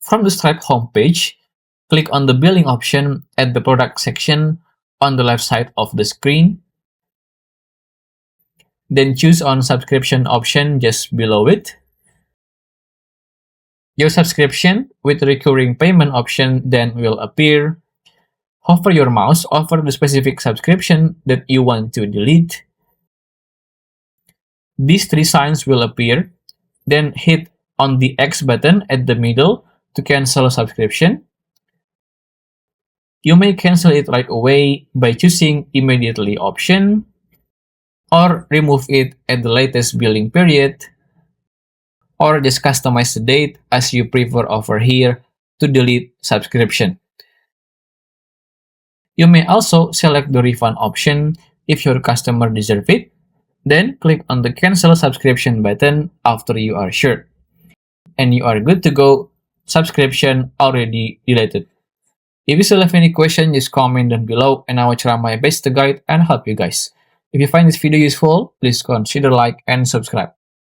From the Stripe homepage, click on the billing option at the product section on the left side of the screen. Then choose on subscription option just below it. Your subscription with recurring payment option then will appear. Hover your mouse over the specific subscription that you want to delete. These three signs will appear. Then hit on the X button at the middle to cancel a subscription. You may cancel it right away by choosing immediately option, or remove it at the latest billing period, or just customize the date as you prefer over here to delete subscription. You may also select the refund option if your customer deserves it. Then click on the cancel subscription button after you are sure. And you are good to go. Subscription already deleted. If you still have any question, just comment down below and I will try my best to guide and help you guys. If you find this video useful, please consider like and subscribe.